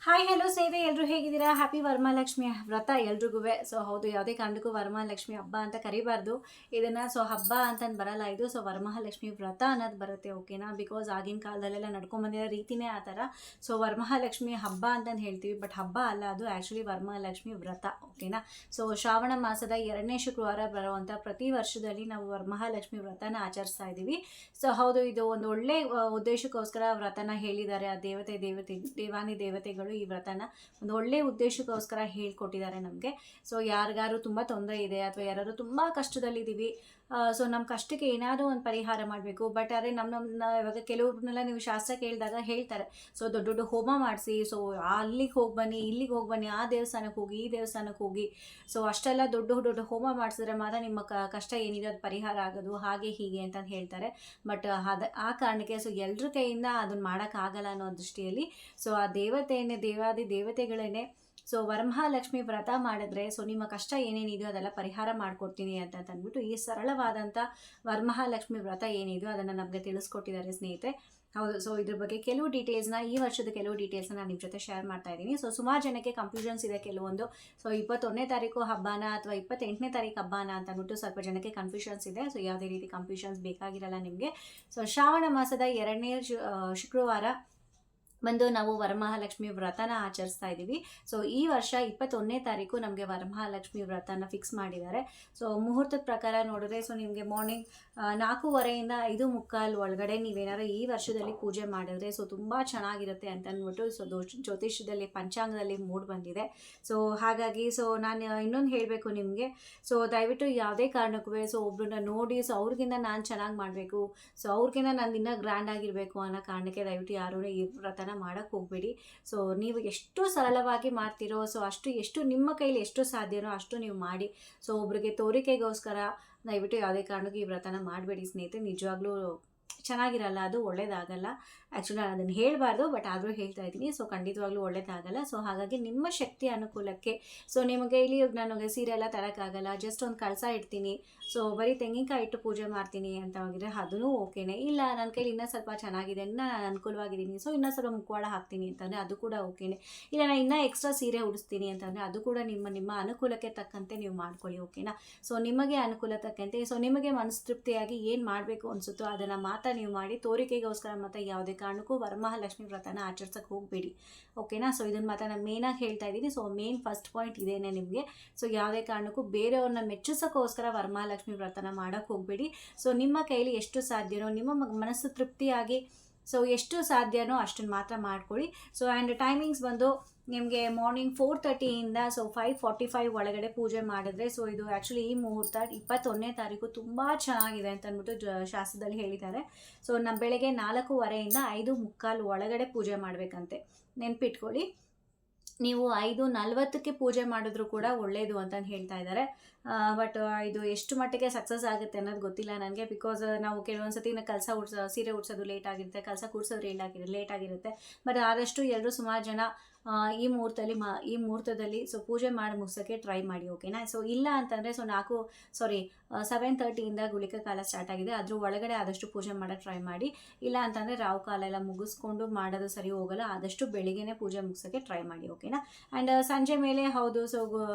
Hi hello ಸೇವೆ ಎಲ್ಲರೂ ಹೇಗಿದ್ದೀರಾ? ಹ್ಯಾಪಿ ವರಮಹಾಲಕ್ಷ್ಮಿ ವ್ರತ ಎಲ್ರಿಗೂ. ಸೊ ಹೌದು, ಯಾವುದೇ ಕಾರಣಕ್ಕೂ ವರಮಹಾಲಕ್ಷ್ಮಿ ಹಬ್ಬ ಅಂತ ಕರಿಬಾರ್ದು ಇದನ್ನು. ಸೊ ಹಬ್ಬ ಅಂತಂದು ಬರಲ್ಲ ಇದು. ಸೊ ವರಮಹಾಲಕ್ಷ್ಮಿ ವ್ರತ ಅನ್ನೋದು ಬರುತ್ತೆ, ಓಕೆನಾ? ಬಿಕಾಸ್ ಆಗಿನ ಕಾಲದಲ್ಲೆಲ್ಲ ನಡ್ಕೊಂಬಂದಿರೋ ರೀತಿನೇ ಆ ಥರ. ಸೊ ವರಮಹಾಲಕ್ಷ್ಮಿ ಹಬ್ಬ ಅಂತಂದು ಹೇಳ್ತೀವಿ, ಬಟ್ ಹಬ್ಬ ಅಲ್ಲ, ಅದು ಆ್ಯಕ್ಚುಲಿ ವರಮಹಾಲಕ್ಷ್ಮಿ ವ್ರತ, ಓಕೆನಾ? ಸೊ ಶ್ರಾವಣ ಮಾಸದ 2ನೇ ಶುಕ್ರವಾರ ಬರುವಂಥ ಪ್ರತಿ ವರ್ಷದಲ್ಲಿ ನಾವು ವರಮಹಾಲಕ್ಷ್ಮಿ ವ್ರತನ ಆಚರಿಸ್ತಾ ಇದ್ದೀವಿ. ಸೊ ಹೌದು, ಇದು ಒಂದು ಒಳ್ಳೆ ಉದ್ದೇಶಕ್ಕೋಸ್ಕರ ವ್ರತನ ಹೇಳಿದ್ದಾರೆ ಆ ದೇವಾನಿ ದೇವತೆಗಳು. ಈ ವ್ರತನ ಒಂದು ಒಳ್ಳೆ ಉದ್ದೇಶಕ್ಕೋಸ್ಕರ ಹೇಳ್ಕೊಟ್ಟಿದ್ದಾರೆ ನಮಗೆ. ಸೊ ಯಾರಿಗಾರು ತುಂಬ ತೊಂದರೆ ಇದೆ ಅಥವಾ ಯಾರು ತುಂಬ ಕಷ್ಟದಲ್ಲಿದ್ದೀವಿ, ಸೊ ನಮ್ಮ ಕಷ್ಟಕ್ಕೆ ಏನಾದರೂ ಒಂದು ಪರಿಹಾರ ಮಾಡಬೇಕು. ಬಟ್ ಆದರೆ ಇವಾಗ ಕೆಲವ್ರನ್ನೆಲ್ಲ ನೀವು ಶಾಸ್ತ್ರ ಕೇಳಿದಾಗ ಹೇಳ್ತಾರೆ, ಸೊ ದೊಡ್ಡ ದೊಡ್ಡ ಹೋಮ ಮಾಡಿಸಿ, ಸೊ ಅಲ್ಲಿಗೆ ಹೋಗಿ ಬನ್ನಿ, ಇಲ್ಲಿಗೆ ಹೋಗಿ ಬನ್ನಿ, ಆ ದೇವಸ್ಥಾನಕ್ಕೆ ಹೋಗಿ, ಈ ದೇವಸ್ಥಾನಕ್ಕೆ ಹೋಗಿ, ಸೊ ಅಷ್ಟೆಲ್ಲ ದೊಡ್ಡ ದೊಡ್ಡ ಹೋಮ ಮಾಡಿಸಿದ್ರೆ ಮಾತ್ರ ನಿಮ್ಮ ಕಷ್ಟ ಏನಿದೆ ಅದು ಪರಿಹಾರ ಆಗೋದು, ಹಾಗೆ ಹೀಗೆ ಅಂತ ಹೇಳ್ತಾರೆ. ಬಟ್ ಆ ಕಾರಣಕ್ಕೆ ಸೊ ಎಲ್ಲರ ಕೈಯಿಂದ ಅದನ್ನು ಮಾಡೋಕ್ಕಾಗಲ್ಲ ಅನ್ನೋ ದೃಷ್ಟಿಯಲ್ಲಿ ಸೊ ಆ ದೇವಾದಿ ದೇವತೆಗಳನ್ನೇ ಸೊ ವರಮಹಾಲಕ್ಷ್ಮಿ ವ್ರತ ಮಾಡಿದ್ರೆ ಸೊ ನಿಮ್ಮ ಕಷ್ಟ ಏನೇನಿದೆಯೋ ಅದೆಲ್ಲ ಪರಿಹಾರ ಮಾಡಿಕೊಡ್ತೀನಿ ಅಂತ ಅಂದ್ಬಿಟ್ಟು ಈ ಸರಳವಾದಂಥ ವರಮಹಾಲಕ್ಷ್ಮಿ ವ್ರತ ಏನಿದೆಯೋ ಅದನ್ನು ನಮಗೆ ತಿಳಿಸ್ಕೊಟ್ಟಿದ್ದಾರೆ ಸ್ನೇಹಿತರೆ. ಹೌದು, ಸೊ ಇದ್ರ ಬಗ್ಗೆ ಕೆಲವು ಡೀಟೇಲ್ಸ್ನ, ಈ ವರ್ಷದ ಕೆಲವು ಡೀಟೇಲ್ಸ್ನ ನಾನು ನಿಮ್ಮ ಜೊತೆ ಶೇರ್ ಮಾಡ್ತಾ ಇದ್ದೀನಿ. ಸೊ ಸುಮಾರು ಜನಕ್ಕೆ ಕನ್ಫ್ಯೂಷನ್ಸ್ ಇದೆ ಕೆಲವೊಂದು. ಸೊ 21ನೇ ತಾರೀಕು ಹಬ್ಬನ ಅಥವಾ 28ನೇ ತಾರೀಕು ಹಬ್ಬನ ಅಂತ ಅಂದ್ಬಿಟ್ಟು ಸ್ವಲ್ಪ ಜನಕ್ಕೆ ಕನ್ಫ್ಯೂಷನ್ಸ್ ಇದೆ. ಸೊ ಯಾವುದೇ ರೀತಿ ಕನ್ಫ್ಯೂಷನ್ಸ್ ಬೇಕಾಗಿರಲ್ಲ ನಿಮಗೆ. ಸೊ ಶ್ರಾವಣ ಮಾಸದ 2ನೇ ಶುಕ್ರವಾರ ಬಂದು ನಾವು ವರಮಹಾಲಕ್ಷ್ಮಿ ವ್ರತನ ಆಚರಿಸ್ತಾ ಇದ್ದೀವಿ. ಸೊ ಈ ವರ್ಷ 21ನೇ ತಾರೀಕು ನಮಗೆ ವರಮಹಾಲಕ್ಷ್ಮಿ ವ್ರತನ ಫಿಕ್ಸ್ ಮಾಡಿದ್ದಾರೆ. ಸೊ ಮುಹೂರ್ತದ ಪ್ರಕಾರ ನೋಡಿದ್ರೆ ಸೊ ನಿಮಗೆ ಮಾರ್ನಿಂಗ್ 4:15 5:15 ಒಳಗಡೆ ನೀವೇನಾದ್ರು ಈ ವರ್ಷದಲ್ಲಿ ಪೂಜೆ ಮಾಡಿದ್ರೆ ಸೊ ತುಂಬ ಚೆನ್ನಾಗಿರುತ್ತೆ ಅಂತ ಅಂದ್ಬಿಟ್ಟು ಸೊ ಜ್ಯೋತಿಷ್ಯದಲ್ಲಿ ಪಂಚಾಂಗದಲ್ಲಿ ಮೂಡ್ ಬಂದಿದೆ. ಸೊ ಹಾಗಾಗಿ ಸೊ ನಾನು ಇನ್ನೊಂದು ಹೇಳಬೇಕು ನಿಮಗೆ, ಸೊ ದಯವಿಟ್ಟು ಯಾವುದೇ ಕಾರಣಕ್ಕೂ ಸೊ ಒಬ್ರನ್ನ ನೋಡಿ ಸೊ ಅವ್ರಿಗಿಂತ ನಾನು ಚೆನ್ನಾಗಿ ಮಾಡಬೇಕು, ಸೊ ಅವ್ರಿಗಿಂತ ನಾನು ಇನ್ನೂ ಗ್ರ್ಯಾಂಡ್ ಆಗಿರಬೇಕು ಅನ್ನೋ ಕಾರಣಕ್ಕೆ ದಯವಿಟ್ಟು ಯಾರೂ ಈ ವ್ರತನ ಮಾಡೋಕ್ಕೆ ಹೋಗಬೇಡಿ. ಸೊ ನೀವು ಎಷ್ಟು ಸರಳವಾಗಿ ಮಾಡ್ತೀರೋ ಸೊ ಎಷ್ಟು ನಿಮ್ಮ ಕೈಲಿ ಎಷ್ಟು ಸಾಧ್ಯನೋ ಅಷ್ಟು ನೀವು ಮಾಡಿ. ಸೊ ಒಬ್ರಿಗೆ ತೋರಿಕೆಗೋಸ್ಕರ ದಯವಿಟ್ಟು ಯಾವುದೇ ಕಾರಣಕ್ಕೂ ಈ ವ್ರತನ ಮಾಡಬೇಡಿ ಸ್ನೇಹಿತರೆ. ನಿಜವಾಗ್ಲೂ ಚೆನ್ನಾಗಿರಲ್ಲ, ಅದು ಒಳ್ಳೇದಾಗಲ್ಲ. ಆ್ಯಕ್ಚುಲಿ ನಾನು ಅದನ್ನು ಹೇಳಬಾರ್ದು, ಬಟ್ ಆದರೂ ಹೇಳ್ತಾ ಇದ್ದೀನಿ. ಸೊ ಖಂಡಿತವಾಗ್ಲೂ ಒಳ್ಳೇದಾಗಲ್ಲ. ಸೊ ಹಾಗಾಗಿ ನಿಮ್ಮ ಶಕ್ತಿ ಅನುಕೂಲಕ್ಕೆ ಸೊ ನಿಮಗೆ ಇಲ್ಲಿ ನನಗೆ ಸೀರೆ ಎಲ್ಲ ತರೋಕ್ಕಾಗಲ್ಲ, ಜಸ್ಟ್ ಒಂದು ಕಳಸ ಇಡ್ತೀನಿ, ಸೊ ಬರೀ ತೆಂಗಿನಕಾಯಿ ಇಟ್ಟು ಪೂಜೆ ಮಾಡ್ತೀನಿ ಅಂತ ಹೋಗಿದ್ರೆ ಅದೂ ಓಕೆನೇ. ಇಲ್ಲ ನನ್ನ ಕೈಲಿ ಇನ್ನೂ ಸ್ವಲ್ಪ ಚೆನ್ನಾಗಿದೆ, ಇನ್ನೂ ನಾನು ಅನುಕೂಲವಾಗಿದ್ದೀನಿ, ಸೊ ಇನ್ನೂ ಸ್ವಲ್ಪ ಮುಖವಾಡ ಹಾಕ್ತೀನಿ ಅಂತಂದರೆ ಅದು ಕೂಡ ಓಕೆನೇ. ಇಲ್ಲ ನಾನು ಇನ್ನೂ ಎಕ್ಸ್ಟ್ರಾ ಸೀರೆ ಉಡಿಸ್ತೀನಿ ಅಂತಂದರೆ ಅದು ಕೂಡ ನಿಮ್ಮ ಅನುಕೂಲಕ್ಕೆ ತಕ್ಕಂತೆ ನೀವು ಮಾಡ್ಕೊಳ್ಳಿ, ಓಕೆನಾ? ಸೊ ನಿಮಗೆ ಅನುಕೂಲ ತಕ್ಕಂತೆ ಸೊ ನಿಮಗೆ ಮನಸ್ತೃಪ್ತಿಯಾಗಿ ಏನು ಮಾಡಬೇಕು ಅನಿಸುತ್ತೋ ಅದನ್ನು ಮಾತ್ರ ನೀವು ಮಾಡಿ. ತೋರಿಕೆಗೋಸ್ಕರ ಮತ್ತು ಯಾವುದೇ ಕಾರಣಕ್ಕೂ ವರಮಹಾಲಕ್ಷ್ಮಿ ವ್ರತನ ಆಚರಿಸೋಕ್ಕೆ ಹೋಗಬೇಡಿ, ಓಕೆನಾ? ಸೊ ಇದನ್ನು ಮಾತ್ರ ನಾನು ಮೇನಾಗಿ ಹೇಳ್ತಾ ಇದ್ದೀನಿ. ಸೊ ಮೇನ್ ಫಸ್ಟ್ ಪಾಯಿಂಟ್ ಇದೇನೆ ನಿಮಗೆ. ಸೊ ಯಾವುದೇ ಕಾರಣಕ್ಕೂ ಬೇರೆಯವ್ರನ್ನ ಮೆಚ್ಚಿಸೋಕ್ಕೋಸ್ಕರ ವರಮಹಾಲಕ್ಷ್ಮಿ ವ್ರತನ ಮಾಡೋಕ್ಕೆ ಹೋಗಬೇಡಿ. ಸೊ ನಿಮ್ಮ ಕೈಲಿ ಎಷ್ಟು ಸಾಧ್ಯನೋ ನಿಮ್ಮ ಮನಸ್ಸು ತೃಪ್ತಿಯಾಗಿ ಸೊ ಎಷ್ಟು ಸಾಧ್ಯನೋ ಅಷ್ಟನ್ನು ಮಾತ್ರ ಮಾಡ್ಕೊಳ್ಳಿ. ಸೊ ಆ್ಯಂಡ್ ಟೈಮಿಂಗ್ಸ್ ಬಂದು ನಿಮಗೆ ಮಾರ್ನಿಂಗ್ 4:30 ಸೊ 5:45 ಒಳಗಡೆ ಪೂಜೆ ಮಾಡಿದ್ರೆ ಸೊ ಇದು ಆ್ಯಕ್ಚುಲಿ ಈ ಮುಹೂರ್ತ 21ನೇ ತಾರೀಕು ತುಂಬ ಚೆನ್ನಾಗಿದೆ ಅಂತ ಅಂದ್ಬಿಟ್ಟು ಶಾಸ್ತ್ರದಲ್ಲಿ ಹೇಳಿದ್ದಾರೆ. ಸೊ ಬೆಳಗ್ಗೆ 4:15 5:15 ಒಳಗಡೆ ಪೂಜೆ ಮಾಡಬೇಕಂತೆ, ನೆನ್ಪಿಟ್ಕೊಳ್ಳಿ. ನೀವು 5:40ಕ್ಕೆ ಪೂಜೆ ಮಾಡಿದ್ರು ಕೂಡ ಒಳ್ಳೆಯದು ಅಂತಂದು ಹೇಳ್ತಾ ಇದ್ದಾರೆ. ಬಟ್ ಇದು ಎಷ್ಟು ಮಟ್ಟಿಗೆ ಸಕ್ಸಸ್ ಆಗುತ್ತೆ ಅನ್ನೋದು ಗೊತ್ತಿಲ್ಲ ನನಗೆ. ಬಿಕಾಸ್ ನಾವು ಕೆಲವೊಂದು ಸತಿ ಸೀರೆ ಉಡ್ಸೋದು ಲೇಟ್ ಆಗಿರುತ್ತೆ, ಕಳಸ ಕೂಡ್ಸೋದು ಲೇಟ್ ಆಗಿರುತ್ತೆ. ಬಟ್ ಆದಷ್ಟು ಎಲ್ಲರೂ ಸುಮಾರು ಜನ ಈ ಮುಹೂರ್ತದಲ್ಲಿ ಸೊ ಪೂಜೆ ಮಾಡಿ ಮುಗಿಸೋಕ್ಕೆ ಟ್ರೈ ಮಾಡಿ, ಓಕೆನಾ? ಸೊ ಇಲ್ಲ ಅಂತಂದರೆ ಸೊ 7:30 ಗುಳಿಕ ಕಾಲ ಸ್ಟಾರ್ಟ್ ಆಗಿದೆ, ಅದ್ರ ಒಳಗಡೆ ಆದಷ್ಟು ಪೂಜೆ ಮಾಡೋಕ್ಕೆ ಟ್ರೈ ಮಾಡಿ. ಇಲ್ಲ ಅಂತಂದರೆ ರಾವು ಕಾಲ ಎಲ್ಲ ಮುಗಿಸ್ಕೊಂಡು ಮಾಡೋದು ಸರಿ ಹೋಗಲ್ಲ, ಆದಷ್ಟು ಬೆಳಿಗ್ಗೆನೇ ಪೂಜೆ ಮುಗಿಸೋಕ್ಕೆ ಟ್ರೈ ಮಾಡಿ, ಓಕೆನಾ? ಆ್ಯಂಡ್ ಸಂಜೆ ಮೇಲೆ ಹೌದು, ಸೊ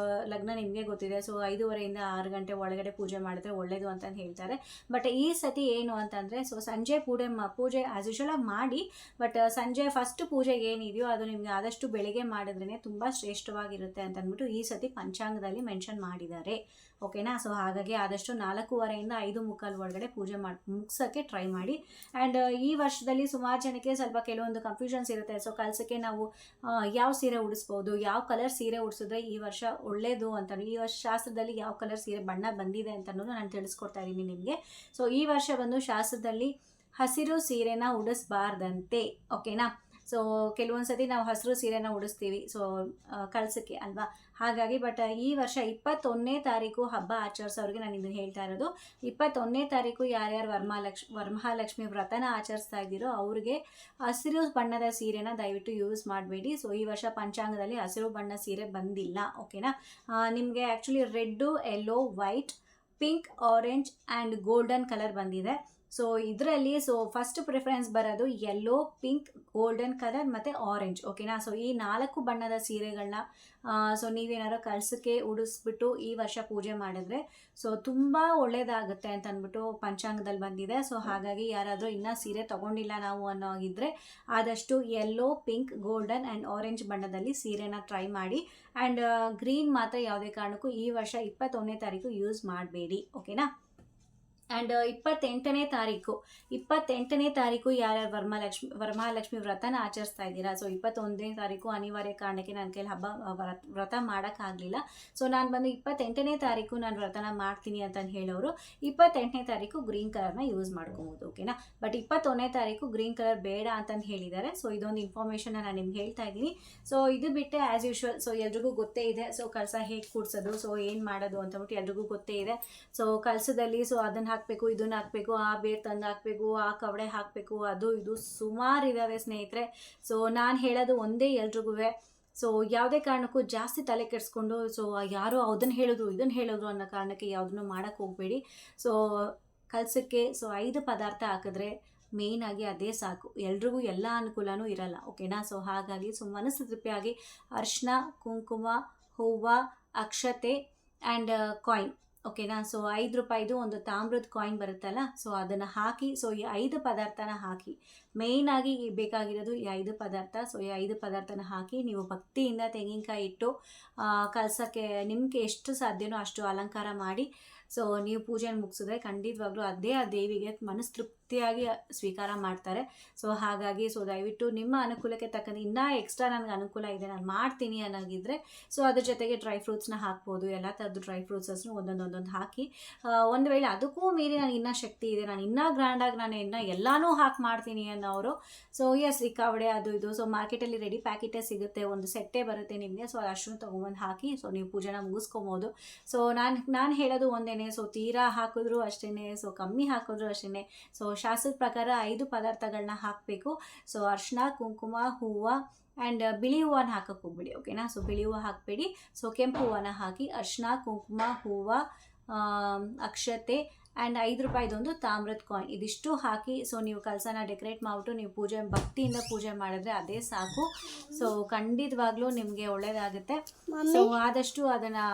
ಲಗ್ನ ನಿಮಗೆ ಗೊತ್ತಿದೆ. ಸೊ 5:30 6 ಗಂಟೆ ಒಳಗಡೆ ಪೂಜೆ ಮಾಡಿದ್ರೆ ಒಳ್ಳೆಯದು ಅಂತಂದು ಹೇಳ್ತಾರೆ. ಬಟ್ ಈ ಸತಿ ಏನು ಅಂತಂದರೆ ಸೊ ಸಂಜೆ ಪೂಜೆ ಆ್ಯಸ್ ಯೂಶುವಲ್ ಮಾಡಿ, ಬಟ್ ಸಂಜೆ ಫಸ್ಟ್ ಪೂಜೆಗೆ ಏನಿದೆಯೋ ಅದು ನಿಮಗೆ ಆದಷ್ಟು ಬೆಳಿಗ್ಗೆ ಮಾಡಿದ್ರೇ ತುಂಬ ಶ್ರೇಷ್ಠವಾಗಿರುತ್ತೆ ಅಂತ ಅಂದ್ಬಿಟ್ಟು ಈ ಸತಿ ಪಂಚಾಂಗದಲ್ಲಿ ಮೆನ್ಷನ್ ಮಾಡಿದ್ದಾರೆ, ಓಕೆನಾ? ಸೊ ಹಾಗಾಗಿ ಆದಷ್ಟು 4:15 5:15 ಒಳಗಡೆ ಪೂಜೆ ಮುಗಿಸೋಕ್ಕೆ ಟ್ರೈ ಮಾಡಿ. ಆ್ಯಂಡ್ ಈ ವರ್ಷದಲ್ಲಿ ಸುಮಾರು ಜನಕ್ಕೆ ಸ್ವಲ್ಪ ಕೆಲವೊಂದು ಕನ್ಫ್ಯೂಷನ್ಸ್ ಇರುತ್ತೆ. ಸೊ ಕಲಸಕ್ಕೆ ನಾವು ಯಾವ ಸೀರೆ ಉಡಿಸ್ಬೋದು, ಯಾವ ಕಲರ್ ಸೀರೆ ಉಡಿಸಿದ್ರೆ ಈ ವರ್ಷ ಒಳ್ಳೆಯದು ಅಂತ, ಈ ವರ್ಷ ಶಾಸ್ತ್ರದಲ್ಲಿ ಯಾವ ಕಲರ್ ಸೀರೆ ಬಣ್ಣ ಬಂದಿದೆ ಅಂತ ನಾನು ತಿಳಿಸ್ಕೊಡ್ತಾ ಇದ್ದೀನಿ ನಿಮಗೆ. ಸೊ ಈ ವರ್ಷ ಬಂದು ಶಾಸ್ತ್ರದಲ್ಲಿ ಹಸಿರು ಸೀರೆನ ಉಡಿಸ್ಬಾರ್ದಂತೆ, ಓಕೆನಾ? ಸೊ ಕೆಲವೊಂದು ಸತಿ ನಾವು ಹಸಿರು ಸೀರೆನ ಉಡಿಸ್ತೀವಿ ಸೊ ಕಳಸಕ್ಕೆ ಅಲ್ವಾ, ಹಾಗಾಗಿ. ಬಟ್ ಈ ವರ್ಷ 21ನೇ ತಾರೀಕು ಹಬ್ಬ ಆಚರಿಸೋರಿಗೆ ನಾನು ಇದನ್ನು ಹೇಳ್ತಾ ಇರೋದು. 21ನೇ ತಾರೀಕು ಯಾರ್ಯಾರು ವರಮಹಾಲಕ್ಷ್ಮಿ ವ್ರತನ ಆಚರಿಸ್ತಾ ಇದ್ದೀರೋ ಅವ್ರಿಗೆ ಹಸಿರು ಬಣ್ಣದ ಸೀರೆನ ದಯವಿಟ್ಟು ಯೂಸ್ ಮಾಡಬೇಡಿ. ಸೊ ಈ ವರ್ಷ ಪಂಚಾಂಗದಲ್ಲಿ ಹಸಿರು ಬಣ್ಣ ಸೀರೆ ಬಂದಿಲ್ಲ, ಓಕೆನಾ? ನಿಮಗೆ actually red, yellow, white, pink, orange and golden colour ಬಂದಿದೆ. ಸೊ ಇದರಲ್ಲಿ ಫಸ್ಟ್ ಪ್ರಿಫರೆನ್ಸ್ ಬರೋದು ಯೆಲ್ಲೋ, ಪಿಂಕ್, ಗೋಲ್ಡನ್ ಕಲರ್ ಮತ್ತು ಆರೆಂಜ್. ಓಕೆನಾ. ಸೊ ಈ 4 ಬಣ್ಣದ ಸೀರೆಗಳನ್ನ ನೀವೇನಾದ್ರು ಕಲಸಕ್ಕೆ ಉಡಿಸ್ಬಿಟ್ಟು ಈ ವರ್ಷ ಪೂಜೆ ಮಾಡಿದ್ರೆ ತುಂಬ ಒಳ್ಳೇದಾಗುತ್ತೆ ಅಂತ ಅಂದ್ಬಿಟ್ಟು ಪಂಚಾಂಗದಲ್ಲಿ ಬಂದಿದೆ. ಸೊ ಹಾಗಾಗಿ ಯಾರಾದರೂ ಇನ್ನೂ ಸೀರೆ ತೊಗೊಂಡಿಲ್ಲ ನಾವು ಅನ್ನೋಗಿದ್ರೆ ಆದಷ್ಟು yellow, pink, golden and orange ಬಣ್ಣದಲ್ಲಿ ಸೀರೆನ ಟ್ರೈ ಮಾಡಿ. ಆ್ಯಂಡ್ ಗ್ರೀನ್ ಮಾತ್ರ ಯಾವುದೇ ಕಾರಣಕ್ಕೂ ಈ ವರ್ಷ 21ನೇ ತಾರೀಕು ಯೂಸ್ ಮಾಡಬೇಡಿ. ಓಕೆನಾ. ಆ್ಯಂಡ್ 28ನೇ ತಾರೀಕು ಯಾರ್ಯಾರು ವರಮಹಾಲಕ್ಷ್ಮಿ ವ್ರತನ ಆಚರಿಸ್ತಾ ಇದ್ದೀರಾ. 21ನೇ ತಾರೀಕು ಅನಿವಾರ್ಯ ಕಾರಣಕ್ಕೆ ನನ್ನ ಕೈಲಿ ವ್ರತ ಮಾಡೋಕ್ಕಾಗಲಿಲ್ಲ. ನಾನು ಬಂದು 28ನೇ ತಾರೀಕು ನಾನು ವ್ರತನ ಮಾಡ್ತೀನಿ ಅಂತ ಹೇಳೋರು 28ನೇ ತಾರೀಕು ಗ್ರೀನ್ ಕಲರ್ನ ಯೂಸ್ ಮಾಡ್ಕೊಬೋದು. ಓಕೆನಾ. ಬಟ್ 21ನೇ ತಾರೀಕು ಗ್ರೀನ್ ಕಲರ್ ಬೇಡ ಅಂತಂದು ಹೇಳಿದ್ದಾರೆ. ಇದೊಂದು ಇನ್ಫಾರ್ಮೇಷನ್ನ ನಾನು ನಿಮ್ಗೆ ಹೇಳ್ತಾ ಇದ್ದೀನಿ. ಇದು ಬಿಟ್ಟೆ ಆ್ಯಸ್ ಯೂಶ್ವಲ್ ಎಲ್ರಿಗೂ ಗೊತ್ತೇ ಇದೆ ಕಳಸ ಹೇಗೆ ಕೂಡ್ಸೋದು, ಏನು ಮಾಡೋದು ಅಂತಬಿಟ್ಟು ಎಲ್ರಿಗೂ ಗೊತ್ತೇ ಇದೆ. ಕಳಸದಲ್ಲಿ ಅದನ್ನು ಹಾಕಬೇಕು, ಇದನ್ನು ಹಾಕಬೇಕು, ಆ ಬೇರ್ ತಂದು ಹಾಕಬೇಕು, ಆ ಕವಡೆ ಹಾಕಬೇಕು, ಅದು ಇದು ಸುಮಾರು ಇದ್ದಾವೆ ಸ್ನೇಹಿತರೆ. ನಾನು ಹೇಳೋದು ಒಂದೇ ಎಲ್ರಿಗೂ, ಯಾವುದೇ ಕಾರಣಕ್ಕೂ ಜಾಸ್ತಿ ತಲೆ ಕೆಡಿಸ್ಕೊಂಡು ಯಾರೋ ಅದನ್ನು ಹೇಳಿದ್ರು ಇದನ್ನು ಹೇಳಿದ್ರು ಅನ್ನೋ ಕಾರಣಕ್ಕೆ ಯಾವುದನ್ನು ಮಾಡೋಕ್ಕೆ ಹೋಗಬೇಡಿ. ಕಲಸಕ್ಕೆ 5 ಪದಾರ್ಥ ಹಾಕಿದ್ರೆ ಮೇಯ್ನಾಗಿ ಅದೇ ಸಾಕು. ಎಲ್ರಿಗೂ ಎಲ್ಲ ಅನುಕೂಲನೂ ಇರಲ್ಲ. ಓಕೆನಾ. ಹಾಗಾಗಿ ಮನಸ್ಸು ತೃಪ್ತಿಯಾಗಿ ಅರಿಶಿನ, ಕುಂಕುಮ, ಹೂವು, ಅಕ್ಷತೆ ಆ್ಯಂಡ್ ಕಾಯಿನ್. ಓಕೆನಾ. 5 ರೂಪಾಯಿದು ಒಂದು ತಾಮ್ರದ ಕಾಯಿನ್ ಬರುತ್ತಲ್ಲ, ಅದನ್ನು ಹಾಕಿ ಈ 5 ಪದಾರ್ಥನ ಹಾಕಿ. ಮೇಯ್ನಾಗಿ ಬೇಕಾಗಿರೋದು ಈ 5 ಪದಾರ್ಥ. ಈ 5 ಪದಾರ್ಥನ ಹಾಕಿ ನೀವು ಭಕ್ತಿಯಿಂದ ತೆಂಗಿನಕಾಯಿ ಇಟ್ಟು ಕಲಸಕ್ಕೆ ನಿಮಗೆ ಎಷ್ಟು ಸಾಧ್ಯನೋ ಅಷ್ಟು ಅಲಂಕಾರ ಮಾಡಿ ನೀವು ಪೂಜೆನ ಮುಗಿಸಿದ್ರೆ ಖಂಡಿತವಾಗ್ಲೂ ಅದೇ ಆ ದೇವಿಗೆ ಮನಸ್ತೃಪ್ತಿಯಾಗಿ ಸ್ವೀಕಾರ ಮಾಡ್ತಾರೆ. ಹಾಗಾಗಿ ದಯವಿಟ್ಟು ನಿಮ್ಮ ಅನುಕೂಲಕ್ಕೆ ತಕ್ಕಂತೆ ಇನ್ನೂ ಎಕ್ಸ್ಟ್ರಾ ನನಗೆ ಅನುಕೂಲ ಇದೆ ನಾನು ಮಾಡ್ತೀನಿ ಅನ್ನೋಗಿದ್ರೆ ಅದ್ರ ಜೊತೆಗೆ ಡ್ರೈ ಫ್ರೂಟ್ಸ್ನ ಹಾಕ್ಬೋದು. ಎಲ್ಲ ಥರದ್ದು ಡ್ರೈ ಫ್ರೂಟ್ಸನ್ನು ಒಂದೊಂದು ಹಾಕಿ ಒಂದು ವೇಳೆ ಅದಕ್ಕೂ ಮೀರಿ ನನಗೆ ಇನ್ನೂ ಶಕ್ತಿ ಇದೆ, ನಾನು ಇನ್ನೂ ಗ್ರ್ಯಾಂಡಾಗಿ ನಾನು ಎಲ್ಲನೂ ಹಾಕಿ ಮಾಡ್ತೀನಿ ಅನ್ನೋರು ಎಸ್ ಈ ಕವಡೆ ಅದು ಇದು ಮಾರ್ಕೆಟಲ್ಲಿ ರೆಡಿ ಪ್ಯಾಕೆಟೇ ಸಿಗುತ್ತೆ, ಒಂದು ಸೆಟ್ಟೇ ಬರುತ್ತೆ ನಿಮಗೆ. ಅಷ್ಟನ್ನು ತೊಗೊಂಬಂದು ಹಾಕಿ ನೀವು ಪೂಜೆನ ಮುಗಿಸ್ಕೊಬೋದು. ನಾನು ಹೇಳೋದು ಒಂದೇ, ತೀರಾ ಹಾಕಿದ್ರು ಅಷ್ಟೇ, ಕಮ್ಮಿ ಹಾಕಿದ್ರು ಅಷ್ಟೇ. ಶಾಸ್ತ್ರದ ಪ್ರಕಾರ 5 ಪದಾರ್ಥಗಳನ್ನ ಹಾಕಬೇಕು. ಅರಿಶಿನ, ಕುಂಕುಮ, ಹೂವು ಆ್ಯಂಡ್ ಬಿಳಿ ಹೂವನ್ನ ಹಾಕಕ್ಕೆ ಹೋಗ್ಬೇಡಿ. ಓಕೆನಾ. ಬಿಳಿ ಹೂವು ಹಾಕಬೇಡಿ. ಕೆಂಪು ಹೂವನ್ನ ಹಾಕಿ ಅರಿಶಿನ, ಕುಂಕುಮ, ಹೂವು, ಅಕ್ಷತೆ ಆ್ಯಂಡ್ 5 ರೂಪಾಯಿದೊಂದು ತಾಮ್ರದ ಕಾಯಿನ್ ಇದಿಷ್ಟು ಹಾಕಿ ನೀವು ಕಲಸನ ಡೆಕೋರೇಟ್ ಮಾಡಿಬಿಟ್ಟು ನೀವು ಭಕ್ತಿಯಿಂದ ಪೂಜೆ ಮಾಡಿದ್ರೆ ಅದೇ ಸಾಕು. ಖಂಡಿತವಾಗ್ಲೂ ನಿಮಗೆ ಒಳ್ಳೆಯದಾಗುತ್ತೆ. ಆದಷ್ಟು ಅದನ್ನು